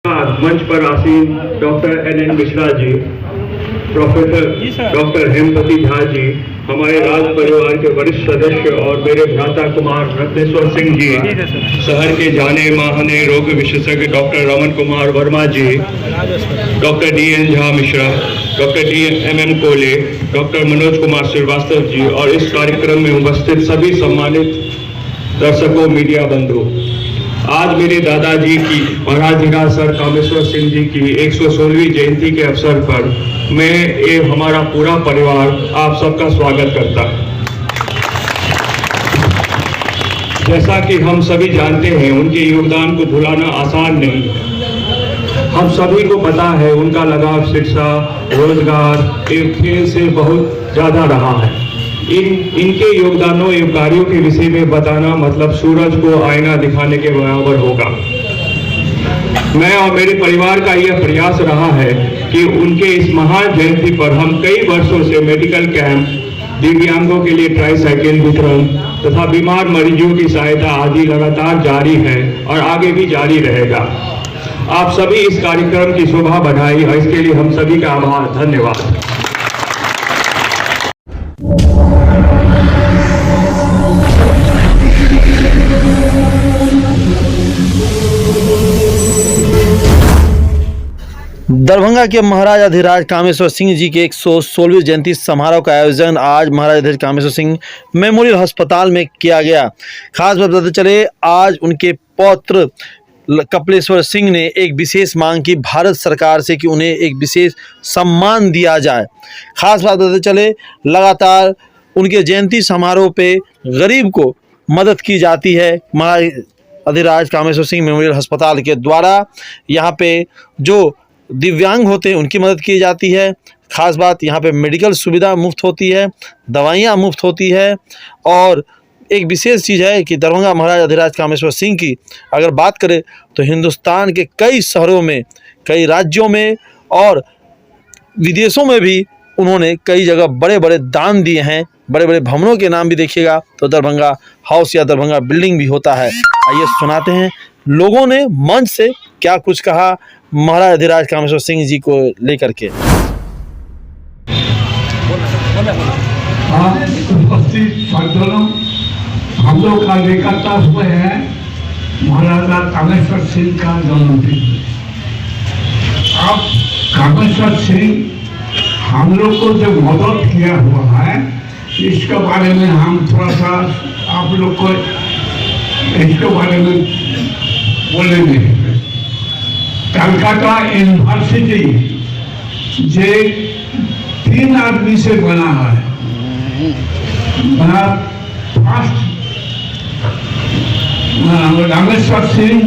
मंच पर आसीन doctor NN Mishra ji, professor doctor Hemwati Jha ji, हमारे राज परिवार के वरिष्ठ सदस्य और मेरे भ्राता कुमार रत्नेश्वर सिंह जी, शहर के जाने माने रोग विशेषज्ञ doctor Raman Kumar Verma ji, doctor DN Jha Mishra, doctor MM Kole, doctor Manoj Kumar Srivastava ji और इस कार्यक्रम में उपस्थित सभी सम्मानित दर्शकों, मीडिया बंधु, आज मेरे दादाजी की महाराज सर कामेश्वर सिंह जी की 116वीं जयंती के अवसर पर मैं एवं हमारा पूरा परिवार आप सबका स्वागत करता है। जैसा कि हम सभी जानते हैं, उनके योगदान को भुलाना आसान नहीं है। हम सभी को पता है उनका लगाव शिक्षा, रोजगार एवं खेल से बहुत ज्यादा रहा है। इनके योगदानों एवं कार्यों के विषय में बताना मतलब सूरज को आईना दिखाने के बराबर होगा। मैं और मेरे परिवार का यह प्रयास रहा है कि उनके इस महान जयंती पर हम कई वर्षों से मेडिकल कैंप, दिव्यांगों के लिए ट्राईसाइकिल वितरण तथा बीमार मरीजों की सहायता आदि लगातार जारी है और आगे भी जारी रहेगा। आप सभी इस कार्यक्रम की शोभा बढ़ाई और इसके लिए हम सभी का आभार, धन्यवाद। दरभंगा के महाराज अधिराज कामेश्वर सिंह जी के 116वीं जयंती समारोह का आयोजन आज महाराज अधिराज कामेश्वर सिंह मेमोरियल अस्पताल में किया गया। खास बात बताते चले, आज उनके पौत्र कपिलेश्वर सिंह ने एक विशेष मांग की भारत सरकार से कि उन्हें एक विशेष सम्मान दिया जाए। खास बात बताते चले, लगातार उनके जयंती समारोह पे गरीब को मदद की जाती है महाराज अधिराज कामेश्वर सिंह मेमोरियल अस्पताल के द्वारा। यहाँ पे जो दिव्यांग होते हैं उनकी मदद की जाती है। खास बात, यहाँ पे मेडिकल सुविधा मुफ्त होती है, दवाइयाँ मुफ्त होती है। और एक विशेष चीज़ है कि दरभंगा महाराज अधिराज कामेश्वर सिंह की अगर बात करें तो हिंदुस्तान के कई शहरों में, कई राज्यों में और विदेशों में भी उन्होंने कई जगह बड़े बड़े दान दिए हैं। बड़े बड़े भवनों के नाम भी देखिएगा तो दरभंगा हाउस या दरभंगा बिल्डिंग भी होता है। आइए सुनाते हैं लोगों ने मंच से क्या कुछ कहा महाराज अधिराज कामेश्वर सिंह जी को लेकर के। उपस्थित हम लोग का निकटता हुए हैं महाराजा कामेश्वर सिंह का जन्मदिन। अब कामेश्वर सिंह हम लोग को जो मदद किया हुआ है इसके बारे में हम थोड़ा सा आप लोग को इसके बारे में बोलेंगे। कलकत्ता यूनिवर्सिटी जे 3 आदमी से बना है। फर्स्ट रामेश्वर सिंह,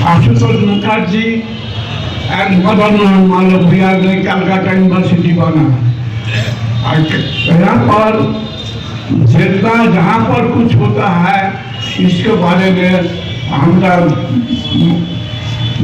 आशुतोष मुखर्जी एंड मदन मोहन मालवीय ने कलकत्ता यूनिवर्सिटी बना। यहाँ पर जितना जहाँ पर कुछ होता है इसके बारे में हमारा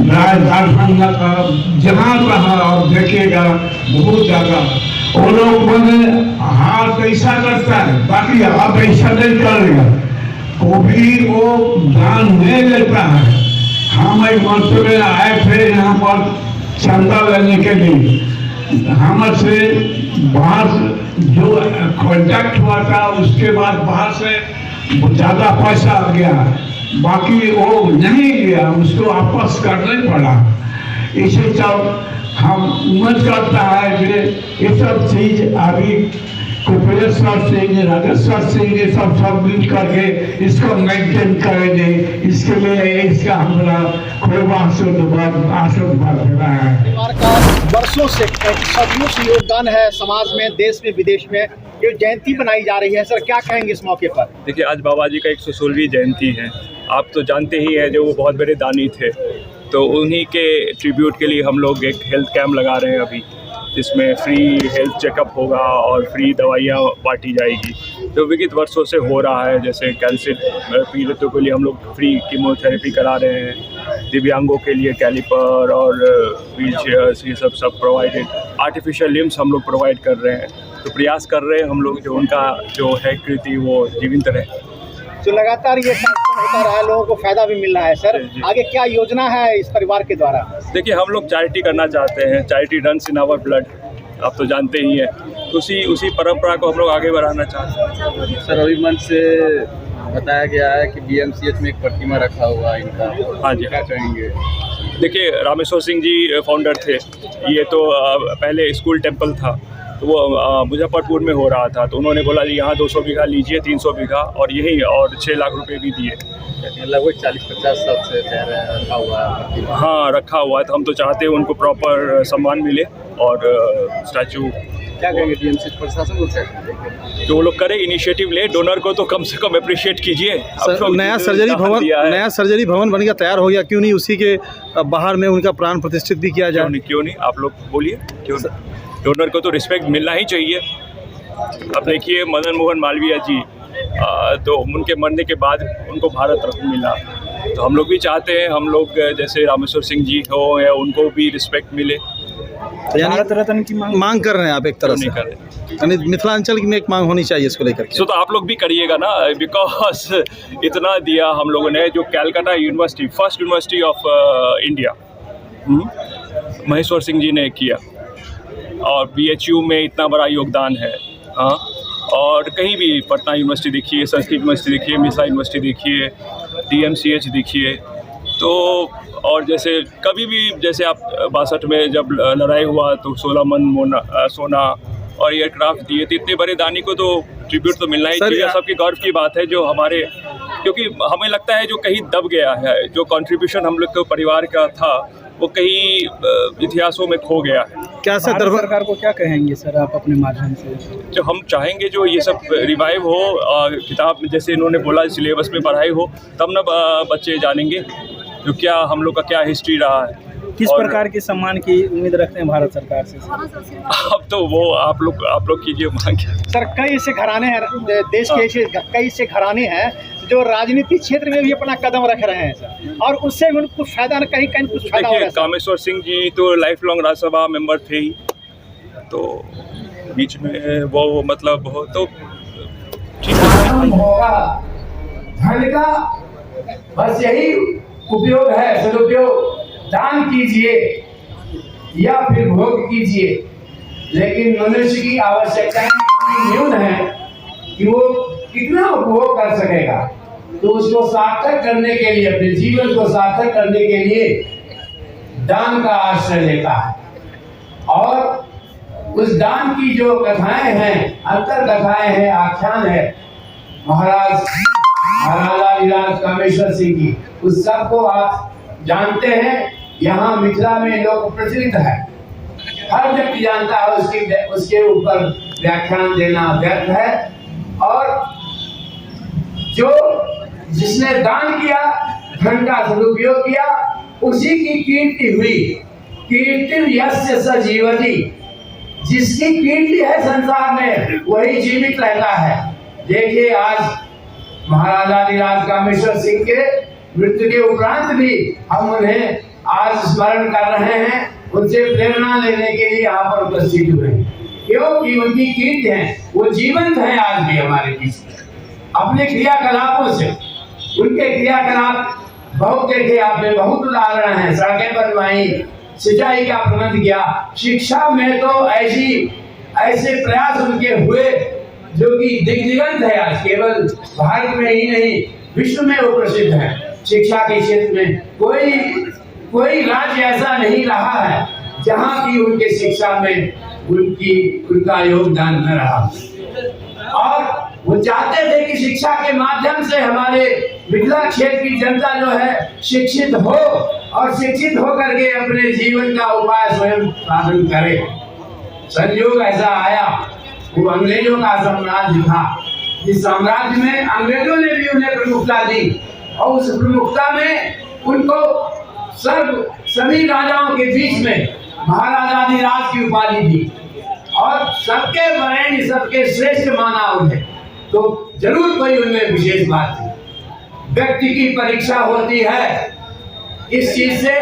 राजधानी का जहाँ रहा और देखेगा बहुत ज़्यादा वो लोग मैंने हाथ ऐसा करता है, बाकी आप ऐसा नहीं करेगा। कभी वो दान नहीं लेता है। हम एक मंच में आए थे यहाँ पर चंदा लेने के लिए। हमसे बाहर जो कॉन्टैक्ट हुआ था उसके बाद बाहर से ज़्यादा पैसा आ गया, बाकी वो नहीं गया, उसको वापस करना पड़ा। इसे सब हम उम्मीद करता है कि ये सब चीज़ अभी कपिलेश्वर सिंह, राजेश्वर सिंह ये सब मिल करके इसको मेंटेन करेंगे। इसके लिए इसका हमारा खूब आशीर्वाद रहा है। वर्षों से सदियों से योगदान है समाज में, देश में, विदेश में। ये जयंती बनाई जा रही है, सर क्या कहेंगे इस मौके पर? देखिए, आज बाबा जी का 116वीं जयंती है। आप तो जानते ही हैं जो वो बहुत बड़े दानी थे, तो उन्हीं के ट्रिब्यूट के लिए हम लोग एक हेल्थ कैंप लगा रहे हैं अभी, जिसमें फ्री हेल्थ चेकअप होगा और फ्री दवाइयाँ बांटी जाएगी। जो विगत वर्षों से हो रहा है, जैसे कैंसर पीड़ितों के लिए हम लोग फ्री कीमोथेरेपी करा रहे हैं, दिव्यांगों के लिए कैलिपर और व्हील चेयर्स ये सब प्रोवाइडेड, आर्टिफिशियल लिम्स हम लोग प्रोवाइड कर रहे हैं। तो प्रयास कर रहे हैं हम लोग जो उनका जो है कृति वो जीवित रहे। जो लगातार ये कार्यक्रम होता रहा है, लोगों को फायदा भी मिल रहा है सर। जी। आगे क्या योजना है इस परिवार के द्वारा? देखिए, हम लोग चैरिटी करना चाहते हैं, charity runs in our blood, आप तो जानते ही हैं। तो उसी परंपरा को हम लोग आगे बढ़ाना चाहते हैं। सर, अभी मंच से बताया गया है कि BMCH में एक प्रतिमा रखा हुआ है इनका। हाँ जी। क्या कहेंगे? देखिए, रामेश्वर सिंह जी फाउंडर थे। ये तो पहले स्कूल टेम्पल था, तो वो मुजफ्फरपुर में हो रहा था, तो उन्होंने बोला जी यहाँ 200 बीघा लीजिए, 300 बीघा और यही, और 6 लाख रुपए भी दिए। लगभग 40-50 साल से कह रहे हैं रखा हुआ है प्रतिमा। हाँ, रखा हुआ है, तो हम तो चाहते हैं उनको प्रॉपर सम्मान मिले और स्टैचू। क्या कहेंगे BMCH प्रशासन को? क्या कहेंगे? जो वो लोग करें, इनिशिएटिव ले, डोनर को तो कम से कम अप्रिशिएट कीजिए। नया सर्जरी भवन बन गया, तैयार हो गया, क्यों नहीं उसी के बाहर में उनका प्राण प्रतिष्ठित भी किया जाए? क्यों नहीं, आप लोग बोलिए, क्यों नहीं? डोनर को तो रिस्पेक्ट मिलना ही चाहिए। अब देखिए, मदन मोहन मालवीय जी, तो उनके मरने के बाद उनको भारत रत्न मिला, तो हम लोग भी चाहते हैं हम लोग जैसे रामेश्वर सिंह जी हो या उनको भी रिस्पेक्ट मिले। यानी भारत रत्न की मांग कर रहे हैं आप एक तरह से? नहीं कर रहे, यानी मिथिलांचल में एक मांग होनी चाहिए इसको लेकर के। सो तो आप लोग भी करिएगा ना, बिकॉज इतना दिया हम लोगों ने। जो Calcutta university, first university of India, Maheshwar Singh ji ने किया, और BHU में इतना बड़ा योगदान है। हाँ, और कहीं भी पटना यूनिवर्सिटी देखिए, संस्कृत यूनिवर्सिटी देखिए, मिश्रा यूनिवर्सिटी देखिए, DMCH देखिए। तो और जैसे कभी भी, जैसे आप 62 में जब लड़ाई हुआ तो 16 मन सोना और एयरक्राफ्ट दिए, तो इतने बड़े दानी को तो ट्रिब्यूट तो मिलना ही चाहिए। सबकी गौरव की बात है जो हमारे, क्योंकि हमें लगता है जो कहीं दब गया है, जो कंट्रीब्यूशन हम लोग के परिवार का था, वो कहीं इतिहासों में खो गया है। क्या सर सरकार को क्या कहेंगे सर आप अपने माध्यम से? जो हम चाहेंगे जो ये सब रिवाइव हो, किताब में जैसे इन्होंने बोला सिलेबस में पढ़ाई हो, तब ना बच्चे जानेंगे जो क्या हम लोग का क्या हिस्ट्री रहा है। किस प्रकार के सम्मान की उम्मीद रखते हैं भारत सरकार से? अब तो वो आप लोग कीजिए मांग। सर, कई ऐसे घराने हैं देश के, ऐसे कई ऐसे घराने हैं जो राजनीतिक क्षेत्र में भी अपना कदम रख रहे हैं सर, और उससे भी उनको फायदा न कहीं कुछ फायदा हो रहा है। कामेश्वर सिंह जी तो लाइफ लॉन्ग राज्यसभा मेंबर थे ही, तो बीच में वो मतलब हो तो ठीक है। होगा धन का बस यही उपयोग है, सदुपयोग। दान कीजिए या फिर भोग कीजिए, लेकिन मनुष्य की आवश्यकताएं इतनी न्यून है कि वो कितना उपभोग कर सकेगा। तो उसको सार्थक करने के लिए, अपने जीवन को सार्थक करने के लिए दान का आश्रय लेता है। और उस दान की जो कथाएं हैं, अंतर कथाएं हैं, आख्यान है महाराजा लीलाज कामेश्वर सिंह की, उस सब को आप जानते हैं। यहाँ मिथिला में लोग प्रचलित है, हर व्यक्ति जानता है, उसके ऊपर व्याख्यान देना व्यर्थ है। और जो जिसने दान किया, धन का सदुपयोग किया, उसी की कीर्ति हुई। कीर्ति यस्य स जीवति, जिसकी कीर्ति है संसार में वही जीवित रहता है। देखिए, आज महाराजा लीलाज कामेश्वर सिंह के मृत्यु के उपरांत भी हम उन्हें आज स्मरण कर रहे हैं, उनसे प्रेरणा लेने के लिए यहाँ पर उपस्थित हुए हैं, क्योंकि उनकी कीर्ति है, वो जीवंत है आज भी हमारे बीच में अपने क्रियाकलापों से। उनके क्रियाकलाप बहुत देखे आपने, बहुत उदाहरण है। सड़कें बनवाई, सिंचाई का प्रबंध किया, शिक्षा में तो ऐसे प्रयास उनके हुए जो कि दिग्दिगंत है। आज केवल भारत में ही नहीं, विश्व में वो प्रसिद्ध है। शिक्षा के क्षेत्र में कोई राज्य ऐसा नहीं रहा है जहाँ की उनके शिक्षा में उनका योगदान न रहा। और वो चाहते थे कि शिक्षा के माध्यम से हमारे मिथिला क्षेत्र की जनता जो है शिक्षित हो, और शिक्षित होकर के अपने जीवन का उपाय स्वयं साधन करे। संयोग ऐसा आया, वो अंग्रेजों का साम्राज्य था, जिस साम्राज्य में अंग्रेजों ने भी उन्हें प्रमुखता दी, और उस प्रमुखता में उनको सभी राजाओं के बीच में महाराजाधिराज की उपाधि दी, और सबके वरेण्य, सबके श्रेष्ठ माना उन्हें। तो जरूर कोई उनमें विशेष बात थी। व्यक्ति की परीक्षा होती है इस चीज से,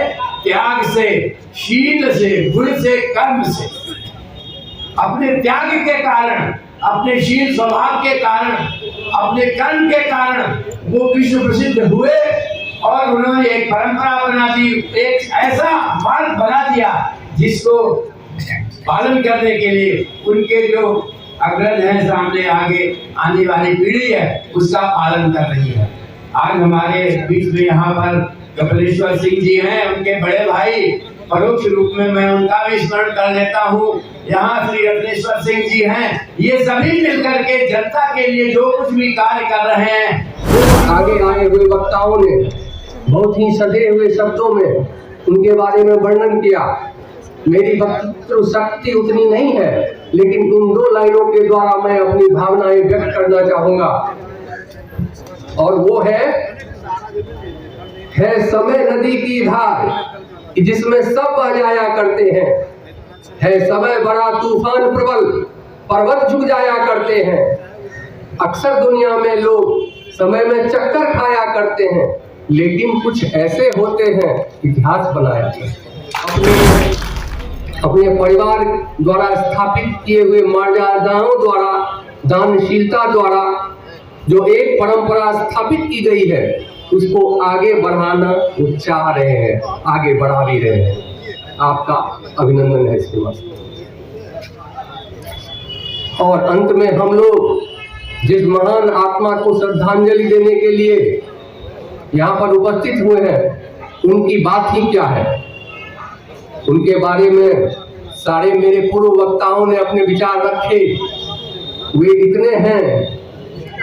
त्याग से, शील से, गुण से, कर्म से। अपने त्याग के कारण, अपने शील स्वभाव के कारण, अपने कर्म के कारण वो विश्व प्रसिद्ध हुए और उन्होंने एक परंपरा बना दी, एक ऐसा मार्ग बना दिया जिसको पालन करने के लिए उनके जो अग्रज हैं, सामने आगे आने वाली पीढ़ी है, उसका पालन कर रही है। आज हमारे बीच में यहाँ पर कपिलेश्वर सिंह जी हैं, उनके बड़े भाई, परोक्ष रूप में मैं उनका भी स्मरण कर लेता हूँ। यहाँ श्री रत्नेश्वर सिंह जी हैं, ये सभी मिलकर के जनता के लिए जो कुछ भी कार्य कर रहे हैं। आगे आए हुए वक्ताओं ने बहुत ही सधे हुए शब्दों में उनके बारे में वर्णन किया। मेरी वक्तृत्व शक्ति उतनी नहीं है, लेकिन इन 2 लाइनों के द्वारा मैं अपनी भावनाएं व्यक्त करना चाहूंगा, और वो है समय नदी की धार जिसमें सब बह जाया करते हैं, है समय बड़ा तूफान प्रबल पर्वत झुक जाया करते हैं। अक्सर दुनिया में लोग समय में चक्कर खाया करते हैं, लेकिन कुछ ऐसे होते हैं इतिहास बनाया अपने परिवार द्वारा स्थापित किए हुए मर्यादाओं द्वारा, दानशीलता द्वारा जो एक परंपरा स्थापित की गई है, उसको आगे बढ़ाना वो चाह रहे हैं, आगे बढ़ा भी रहे हैं। आपका अभिनंदन है इसके वास्ते। और अंत में हम लोग जिस महान आत्मा को श्रद्धांजलि देने के लिए यहाँ पर उपस्थित हुए हैं, उनकी बात ही क्या है। उनके बारे में सारे मेरे पूर्व वक्ताओं ने अपने विचार रखे, वे इतने हैं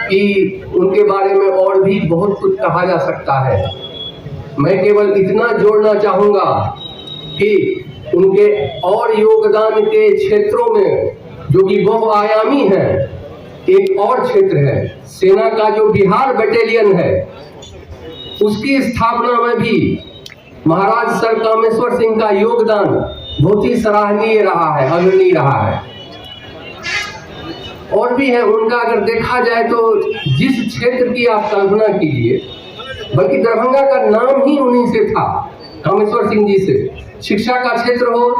कि उनके बारे में और भी बहुत कुछ कहा जा सकता है। मैं केवल इतना जोड़ना चाहूँगा कि उनके और योगदान के क्षेत्रों में जो कि बहुआयामी है, एक और क्षेत्र है सेना का जो बिहार बटालियन है, उसकी स्थापना में भी महाराज सर कामेश्वर सिंह का योगदान बहुत ही सराहनीय रहा है, अग्रणी रहा है। और भी है उनका, अगर देखा जाए तो जिस क्षेत्र की आप कल्पना कीजिए, बल्कि दरभंगा का नाम ही उन्हीं से था, कामेश्वर सिंह जी से। शिक्षा का क्षेत्र हो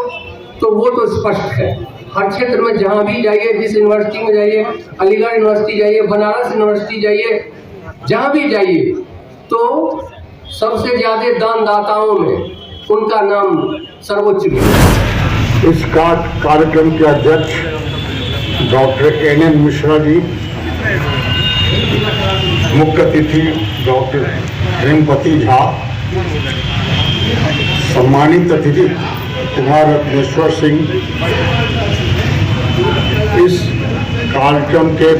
तो वो तो स्पष्ट है, हर क्षेत्र में जहाँ भी जाइए, जिस यूनिवर्सिटी में जाइए, अलीगढ़ यूनिवर्सिटी जाइए, बनारस यूनिवर्सिटी जाइए, जहाँ भी जाइए, तो सबसे ज्यादा दानदाताओं में उनका नाम सर्वोच्च है। इस कार्यक्रम के अध्यक्ष डॉक्टर NN मिश्रा जी, मुख्य अतिथि डॉक्टर हेमपति झा, सम्मानित अतिथि कुमार रत्नेश्वर सिंह, इस कार्यक्रम के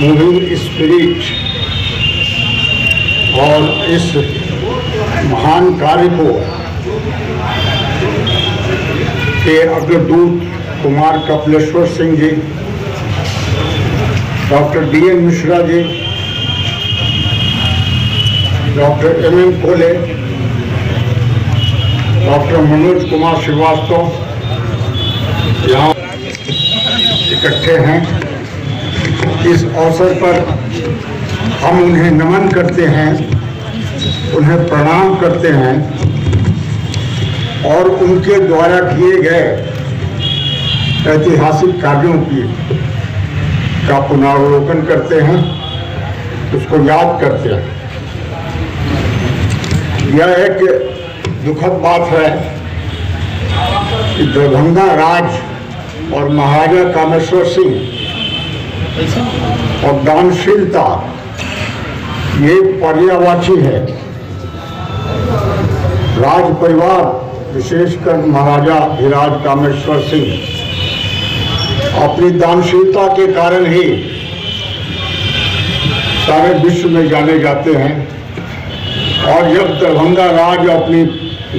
मूविंग स्पिरिट और इस महान कार्य को के अग्रदूत Kumar Kapileshwar Singh ji, doctor DN Mishra ji, doctor MM Kole, doctor Manoj Kumar Srivastava यहाँ इकट्ठे हैं। इस अवसर पर हम उन्हें नमन करते हैं, उन्हें प्रणाम करते हैं और उनके द्वारा किए गए ऐतिहासिक कार्यों का पुनरावलोकन करते हैं, उसको याद करते हैं। यह एक दुखद बात है कि दरभंगा राज और महाराजा कामेश्वर सिंह और दानशीलता ये पर्यायवाची है। राज परिवार, विशेषकर महाराजा धीराज कामेश्वर सिंह, अपनी दानशीलता के कारण ही सारे विश्व में जाने जाते हैं। और जब दरभंगा राज अपनी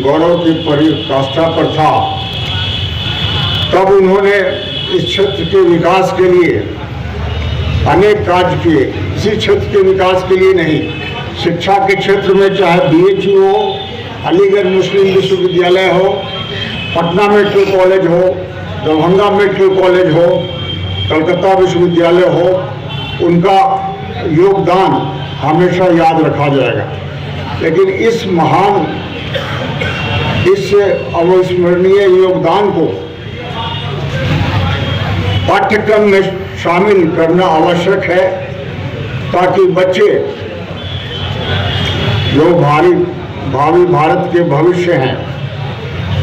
गौरव की पराकाष्ठा पर था, तब उन्होंने इस क्षेत्र के विकास के लिए अनेक कार्य किए। इसी क्षेत्र के विकास के लिए नहीं, शिक्षा के क्षेत्र में चाहे BHU हो, अलीगढ़ मुस्लिम विश्वविद्यालय हो, पटना मेडिकल कॉलेज हो, दरभंगा मेडिकल कॉलेज हो, कलकत्ता विश्वविद्यालय हो, उनका योगदान हमेशा याद रखा जाएगा। लेकिन इस महान, इस अविस्मरणीय योगदान को पाठ्यक्रम में शामिल करना आवश्यक है, ताकि बच्चे जो भावी भारत के भविष्य हैं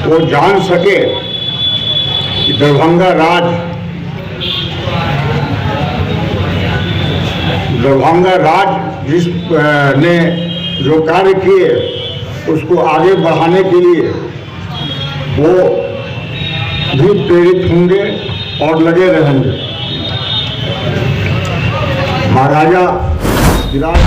वो जान सके कि दरभंगा राज जिस ने जो कार्य किए उसको आगे बढ़ाने के लिए वो भी प्रेरित होंगे और लगे रहेंगे। महाराजा धीराज